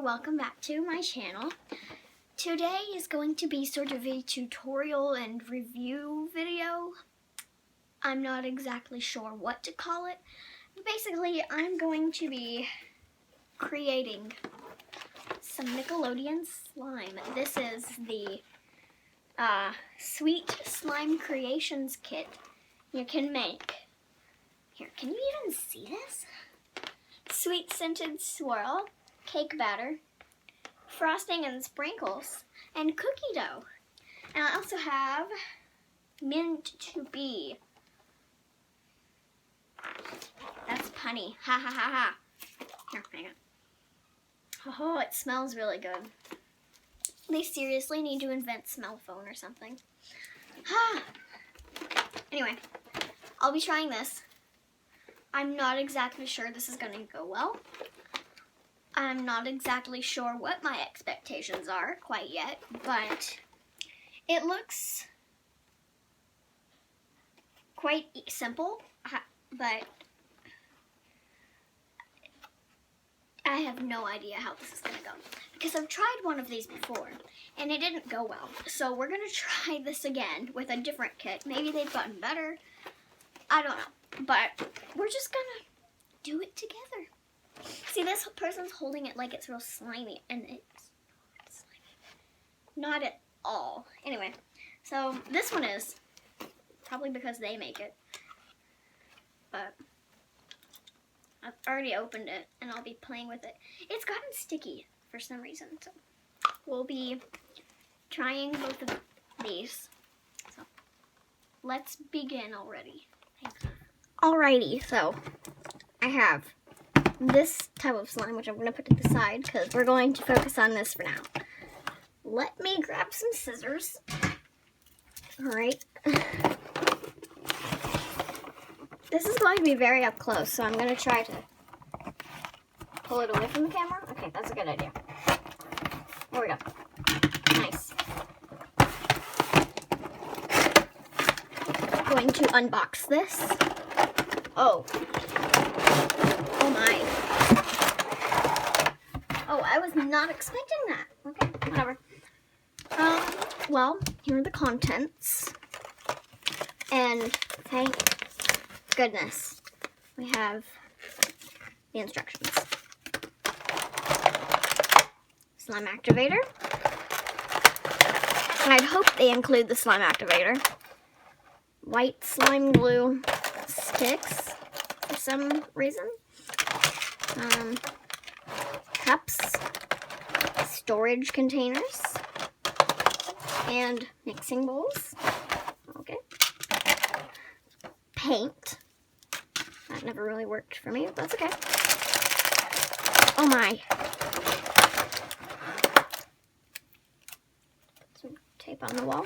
welcome back to my channel. Today is going to be sort of a tutorial and review video. I'm not exactly sure what to call it. Basically, I'm going to be creating some Nickelodeon slime. This is the Sweet Slime Creations Kit you can make. Here, can you even see this? Sweet scented swirl, cake batter, frosting and sprinkles, and cookie dough. And I also have mint to be. That's punny. Ha ha ha ha. Here, hang on. Oh, it smells really good. They seriously need to invent smell phone or something. Anyway, I'll be trying this. I'm not exactly sure this is going to go well. I'm not exactly sure what my expectations are quite yet, but it looks quite simple, but I have no idea how this is going to go. Because I've tried one of these before, and it didn't go well. So we're going to try this again with a different kit. Maybe they've gotten better. I don't know. But we're just going to do it together. See, this person's holding it like it's real slimy, and it's not slimy. Not at all. Anyway, so this one is probably because they make it. But I've already opened it, and I'll be playing with it. It's gotten sticky for some reason, so we'll be trying both of these. So let's begin already. Alrighty, so I have this type of slime, which I'm going to put to the side because we're going to focus on this for now. Let me grab some scissors. Alright. This is going to be very up close, so I'm going to try to pull it away from the camera. Okay, that's a good idea. There we go. Nice. Going to unbox this. Oh. Oh my. Oh, I was not expecting that. Okay, whatever. Well, here are the contents. And thank goodness we have the instructions. Slime activator. And I'd hope they include the slime activator. White slime glue sticks for some reason. Cups, storage containers, and mixing bowls. Okay. Paint. That never really worked for me, but that's okay. Oh my. Some tape on the wall.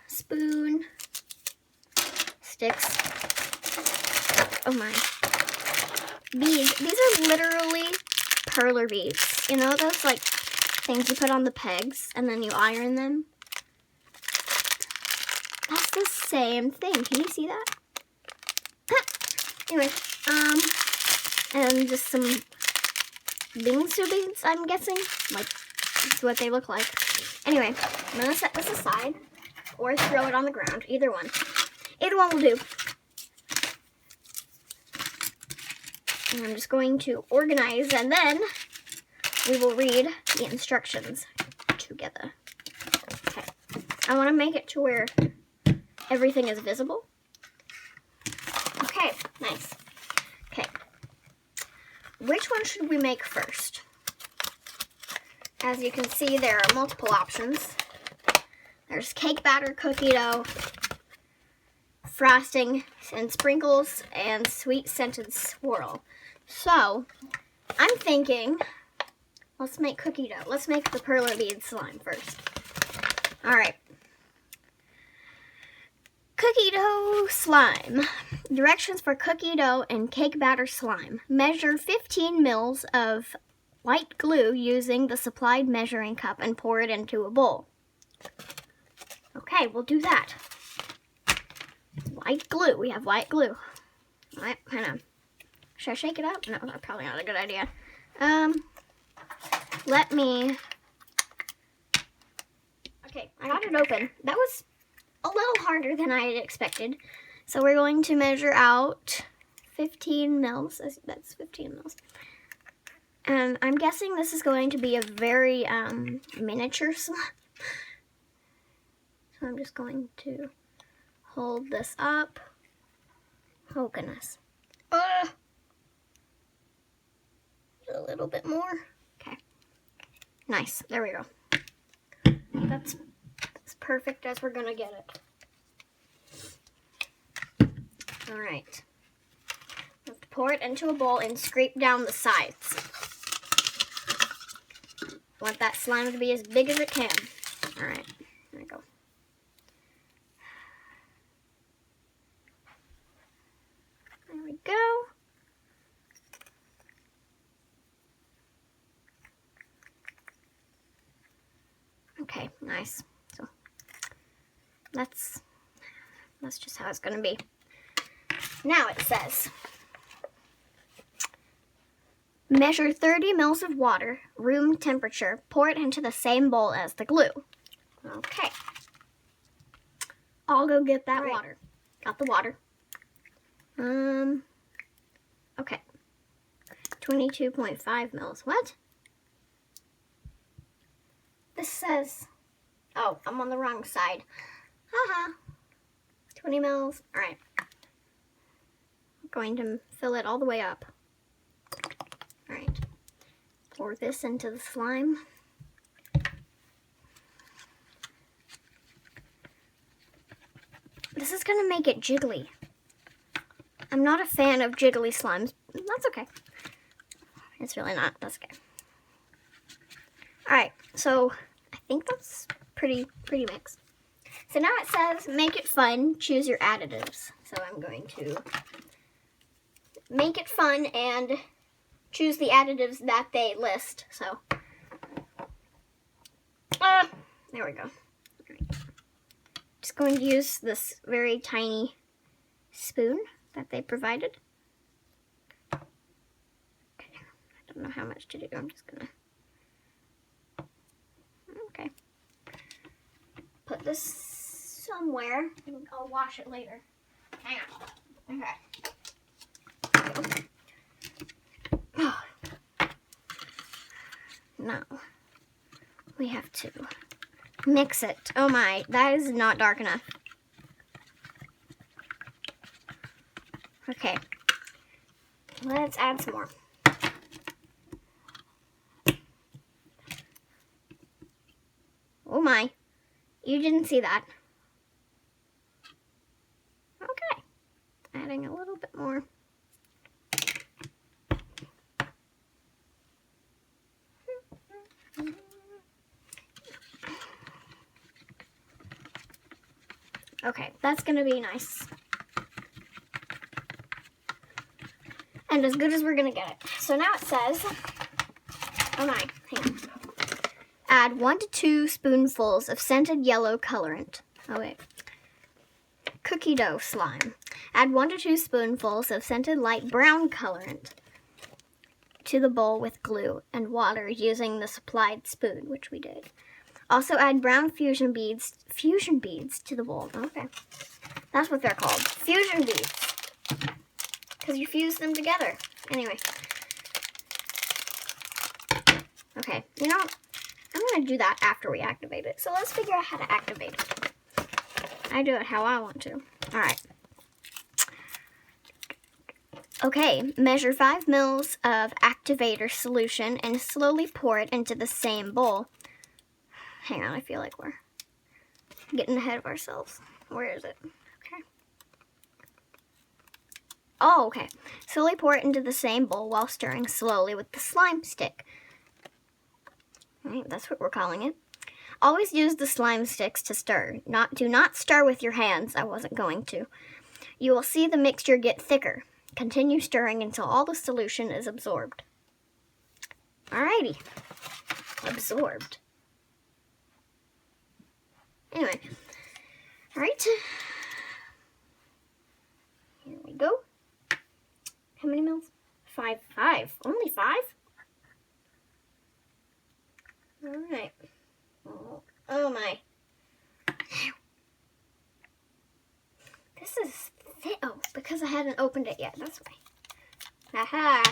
Spoon. Sticks. Oh my. Beads. These are literally perler beads. You know those like things you put on the pegs and then you iron them? That's the same thing. Can you see that? Anyway, and just some bingsu beads, I'm guessing. Like, that's what they look like. Anyway, I'm gonna set this aside or throw it on the ground. Either one. Either one will do. And I'm just going to organize, and then we will read the instructions together. Okay. I want to make it to where everything is visible. Okay, nice. Okay. Which one should we make first? As you can see, there are multiple options. There's cake batter, cookie dough, frosting and sprinkles, and sweet scented swirl. So, I'm thinking, let's make cookie dough. Let's make the perler bead slime first. Alright. Cookie dough slime. Directions for cookie dough and cake batter slime. Measure 15 mils of white glue using the supplied measuring cup and pour it into a bowl. Okay, we'll do that. White glue. We have white glue. Alright, kind of Should I shake it up? No, that's probably not a good idea. Let me... Okay, I got it open. That was a little harder than I had expected. So we're going to measure out 15 mils. That's 15 mils. And I'm guessing this is going to be a very miniature slime. So I'm just going to hold this up. Oh, goodness. A little bit more. Okay. Nice. There we go. That's perfect as we're going to get it. All right. We have to pour it into a bowl and scrape down the sides. Want that slime to be as big as it can. All right. There we go. There we go. Okay, nice. So that's just how it's gonna be. Now it says, measure 30 mils of water, room temperature, pour it into the same bowl as the glue. Okay. I'll go get that water. Got the water. Okay. 22.5 mils. What? This says, oh, I'm on the wrong side. Haha. 20 mils. All right. I'm going to fill it all the way up. All right. Pour this into the slime. This is going to make it jiggly. I'm not a fan of jiggly slimes. That's okay. It's really not. That's okay. All right. So I think that's pretty mixed. So now it says, make it fun, choose your additives. So I'm going to make it fun and choose the additives that they list. So, there we go. All right. Just going to use this very tiny spoon that they provided. Okay. I don't know how much to do. I'm just gonna... Okay. Put this somewhere. I'll wash it later. Hang on. Okay. Oh. Now, we have to mix it. Oh my, that is not dark enough. Okay. Let's add some more. Oh my. You didn't see that. Okay. Adding a little bit more. Okay, that's gonna be nice. And as good as we're gonna get it. So now it says, oh my, hang on. Add 1 to 2 spoonfuls of scented yellow colorant. Oh wait. Cookie dough slime. Add 1 to 2 spoonfuls of scented light brown colorant to the bowl with glue and water using the supplied spoon, which we did. Also add brown fusion beads to the bowl. Okay. That's what they're called. Fusion beads. Because you fuse them together. Anyway. Okay. You know, I'm going to do that after we activate it. So let's figure out how to activate it. I do it how I want to. Alright. Okay. Measure 5 mils of activator solution and slowly pour it into the same bowl. Hang on, I feel like we're getting ahead of ourselves. Where is it? Okay. Oh, okay. Slowly pour it into the same bowl while stirring slowly with the slime stick. Right, that's what we're calling it. Always use the slime sticks to stir. Do not stir with your hands. I wasn't going to. You will see the mixture get thicker. Continue stirring until all the solution is absorbed. Alrighty. Absorbed. Anyway. Alright. Here we go. How many mils? because I hadn't opened it yet. That's why. Aha!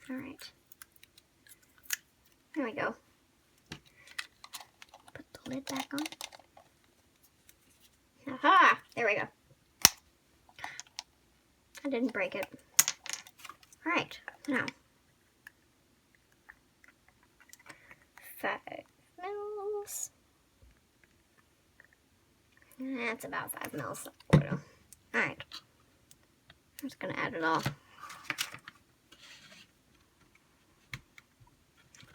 Alright. There we go. Put the lid back on. Aha! There we go. I didn't break it. Alright, now. 5 mils. That's about 5 mils. Alright. I'm just gonna add it all.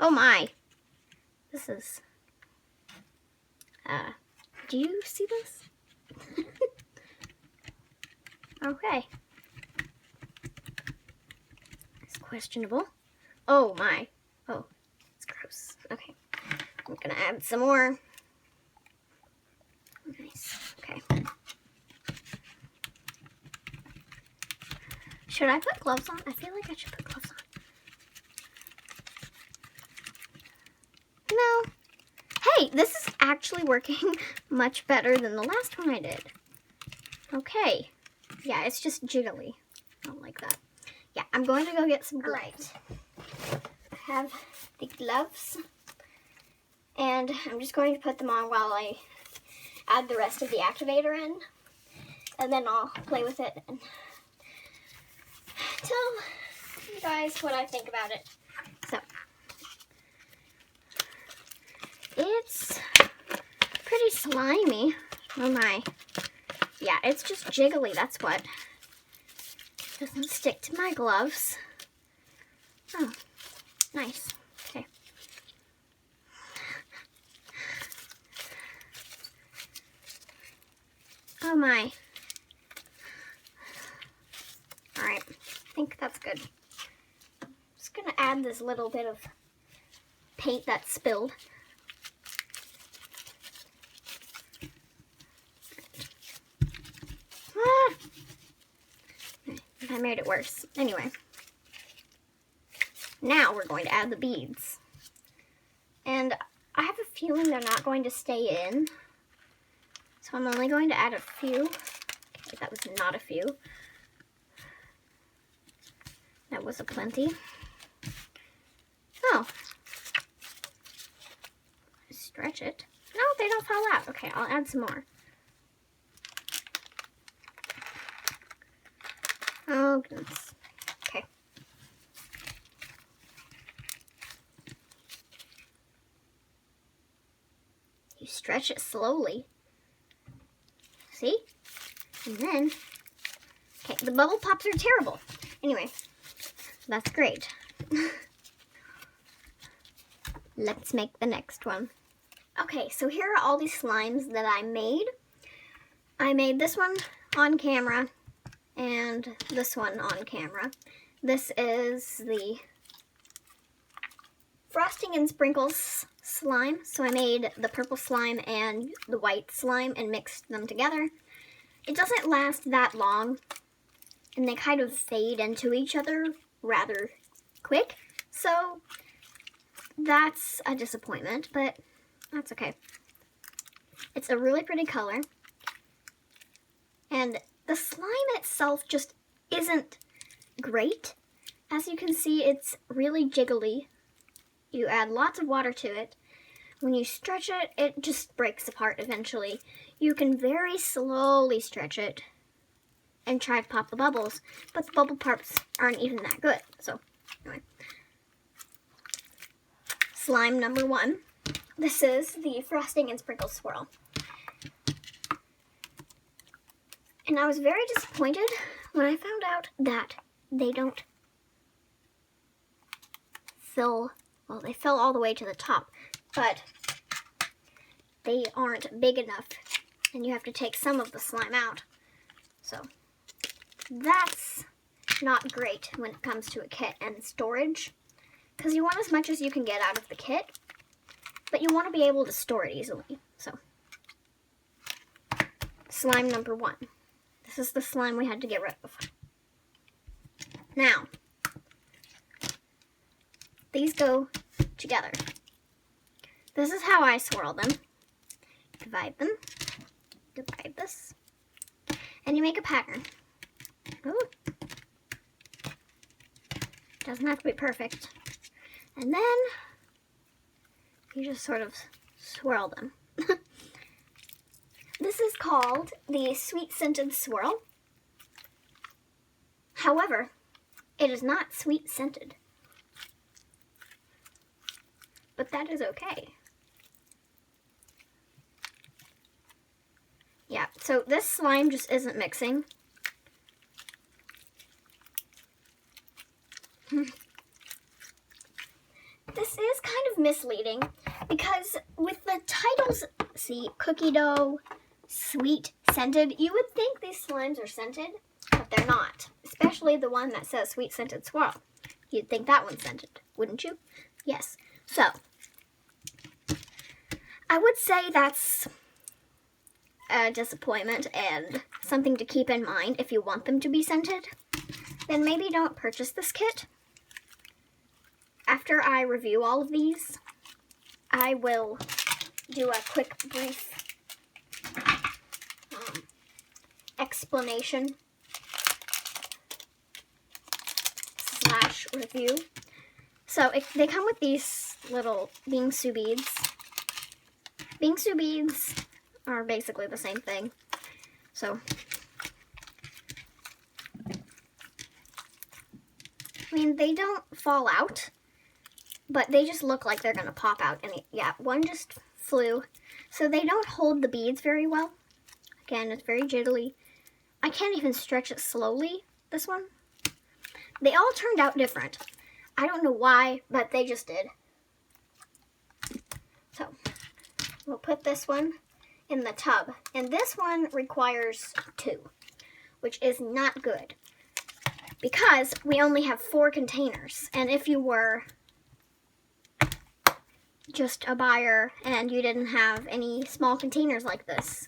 Oh my! This is... do you see this? Okay. It's questionable. Oh my. Oh, it's gross. Okay. I'm gonna add some more. Nice. Okay. Should I put gloves on? I feel like I should put gloves on. No. Hey, this is actually working much better than the last one I did. Okay. Yeah, it's just jiggly. I don't like that. Yeah, I'm going to go get some gloves. Right. I have the gloves. And I'm just going to put them on while I add the rest of the activator in. And then I'll play with it and tell you guys what I think about it. So, it's pretty slimy. Oh my. Yeah, it's just jiggly, that's what. Doesn't stick to my gloves. Oh, nice. Okay. Oh my. Alright, I think that's good. I'm just gonna add this little bit of paint that spilled. I made it worse. Anyway. Now we're going to add the beads. And I have a feeling they're not going to stay in. So I'm only going to add a few. Okay, that was not a few. That was a plenty. Oh. Stretch it. No, they don't fall out. Okay, I'll add some more. Oh, goodness. Okay. You stretch it slowly. See? And then, okay, the bubble pops are terrible. Anyway, that's great. Let's make the next one. Okay, so here are all these slimes that I made. I made this one on camera. And this one on camera. This is the Frosting and Sprinkles slime. So I made the purple slime and the white slime and mixed them together. It doesn't last that long, and they kind of fade into each other rather quick. So that's a disappointment, but that's okay. It's a really pretty color. And the slime itself just isn't great. As you can see, it's really jiggly. You add lots of water to it. When you stretch it, it just breaks apart eventually. You can very slowly stretch it and try to pop the bubbles, but the bubble pops aren't even that good. So, anyway. Slime number 1. This is the Frosting and Sprinkles swirl. And I was very disappointed when I found out that they don't fill, well, they fill all the way to the top, but they aren't big enough, and you have to take some of the slime out. So that's not great when it comes to a kit and storage, because you want as much as you can get out of the kit, but you want to be able to store it easily. So, slime number 1. This is the slime we had to get rid of. Now, these go together. This is how I swirl them. Divide them. Divide this. and you make a pattern. Ooh. Doesn't have to be perfect. And then you just sort of swirl them. This is called the Sweet Scented Swirl. However, it is not sweet scented. But that is okay. Yeah, so this slime just isn't mixing. This is kind of misleading because with the titles, see, cookie dough, sweet scented, you would think these slimes are scented, but they're not. Especially the one that says Sweet Scented Swirl. You'd think that one's scented, wouldn't you? Yes. So, I would say that's a disappointment and something to keep in mind if you want them to be scented. Then maybe don't purchase this kit. After I review all of these, I will do a quick, brief explanation / review. So they come with these little bingsu beads. Bingsu beads are basically the same thing. So, I mean, they don't fall out, but they just look like they're going to pop out. And yeah, one just flew. So they don't hold the beads very well. Again, it's very jiggly. I can't even stretch it slowly, this one. They all turned out different. I don't know why, but they just did. So, we'll put this one in the tub. And this one requires 2, which is not good. Because we only have 4 containers. And if you were just a buyer and you didn't have any small containers like this,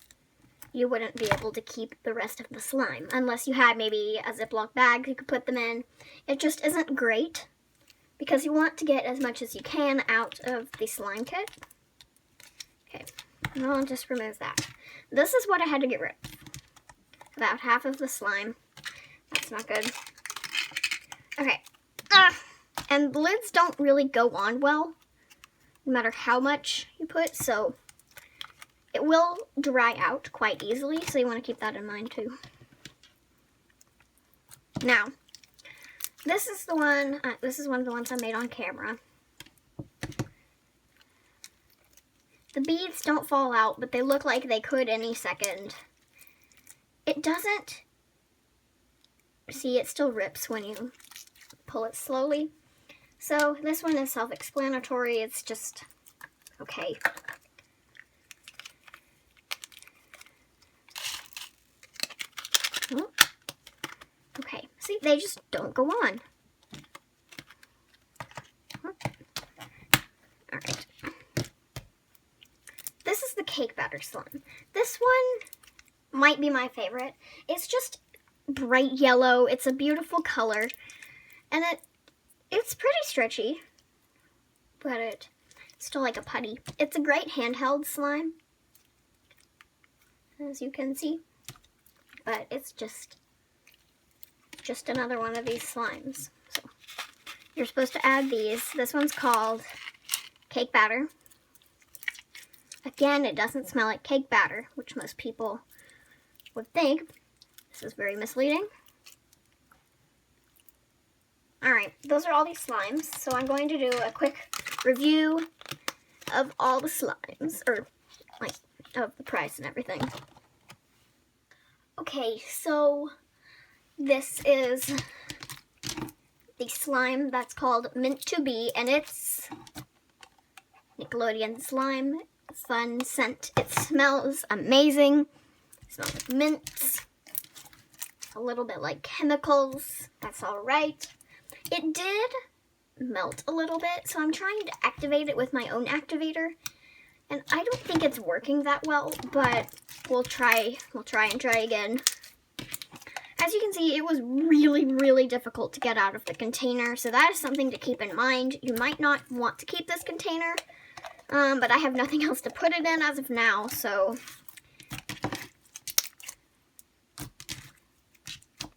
you wouldn't be able to keep the rest of the slime. Unless you had maybe a Ziploc bag you could put them in. It just isn't great because you want to get as much as you can out of the slime kit. Okay, and I'll just remove that. This is what I had to get rid of. About half of the slime. That's not good. Okay. And the lids don't really go on well, no matter how much you put, so it will dry out quite easily, so you want to keep that in mind too. Now, this is one of the ones I made on camera. The beads don't fall out, but they look like they could any second. It doesn't, see, it still rips when you pull it slowly. So this one is self-explanatory. It's just okay. Oh. Okay, see, they just don't go on. Alright. This is the cake batter slime. This one might be my favorite. It's just bright yellow. It's a beautiful color. And it's pretty stretchy. But it's still like a putty. It's a great handheld slime, as you can see. But it's just another one of these slimes. So you're supposed to add these. This one's called cake batter. Again, it doesn't smell like cake batter, which most people would think. This is very misleading. Alright, those are all these slimes. So I'm going to do a quick review of all the slimes, or like of the price and everything. Okay, so this is the slime that's called Mint to Be, and it's Nickelodeon slime. Fun scent. It smells amazing. It smells like mints. A little bit like chemicals. That's alright. It did melt a little bit, so I'm trying to activate it with my own activator. And I don't think it's working that well, but we'll try and try again. As you can see, it was really, really difficult to get out of the container, so that is something to keep in mind. You might not want to keep this container, but I have nothing else to put it in as of now, so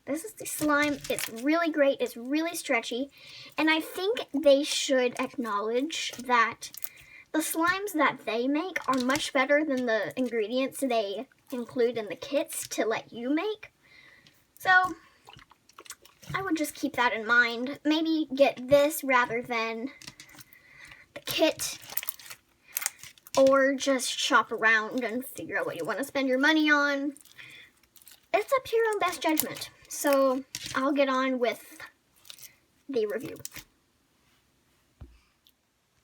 This is the slime. It's really great. It's really stretchy. And I think they should acknowledge that the slimes that they make are much better than the ingredients they include in the kits to let you make. So I would just keep that in mind. Maybe get this rather than the kit, or just shop around and figure out what you want to spend your money on. It's up to your own best judgment. So I'll get on with the review.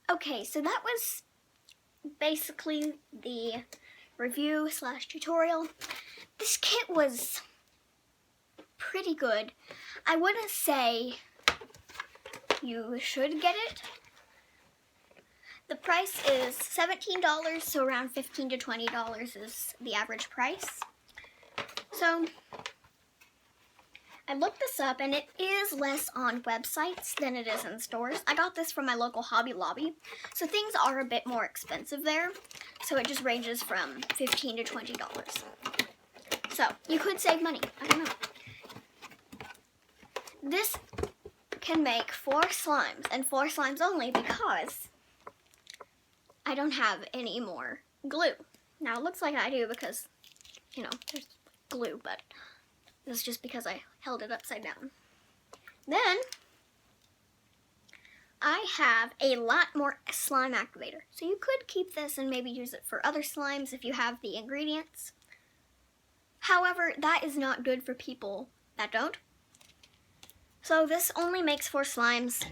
Okay, so that was basically the review / tutorial. This kit was pretty good. I wouldn't say you should get it. The price is $17, so around $15 to $20 is the average price. So I looked this up, and it is less on websites than it is in stores. I got this from my local Hobby Lobby, so things are a bit more expensive there. So it just ranges from $15 to $20. So you could save money. I don't know. This can make 4 slimes, and 4 slimes only, because I don't have any more glue. Now it looks like I do because, you know, there's glue, but it's just because I held it upside down. Then I have a lot more slime activator. So you could keep this and maybe use it for other slimes if you have the ingredients. However, that is not good for people that don't. So this only makes 4 slimes,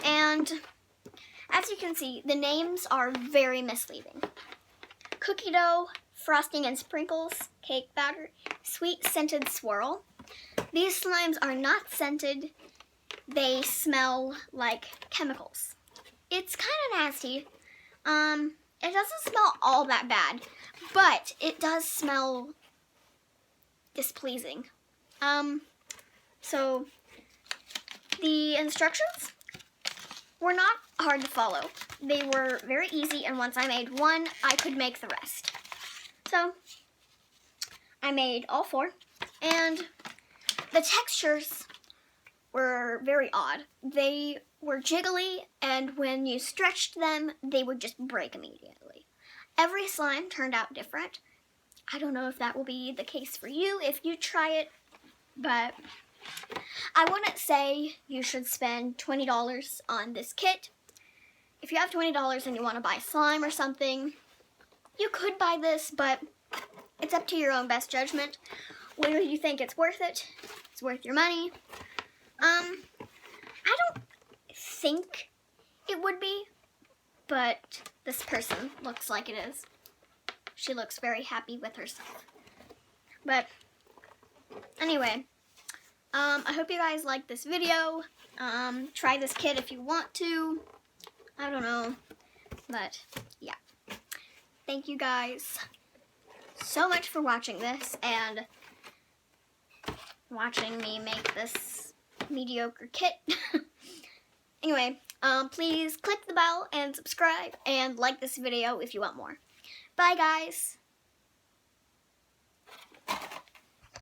and as you can see, the names are very misleading. Cookie dough, frosting and sprinkles, cake batter, sweet scented swirl. These slimes are not scented. They smell like chemicals. It's kind of nasty. It doesn't smell all that bad, but it does smell displeasing. So the instructions were not hard to follow. They were very easy, and once I made one, I could make the rest. So I made all 4, and the textures were very odd. They were jiggly, and when you stretched them, they would just break immediately. Every slime turned out different. I don't know if that will be the case for you if you try it, but I wouldn't say you should spend $20 on this kit. If you have $20 and you want to buy slime or something, you could buy this, but it's up to your own best judgment. Whether you think it's worth it, it's worth your money. I don't think it would be, but this person looks like it is. She looks very happy with herself. But anyway, I hope you guys liked this video. Try this kit if you want to. I don't know, but yeah. Thank you guys so much for watching this and watching me make this mediocre kit. Anyway, please click the bell and subscribe and like this video if you want more. Bye, guys.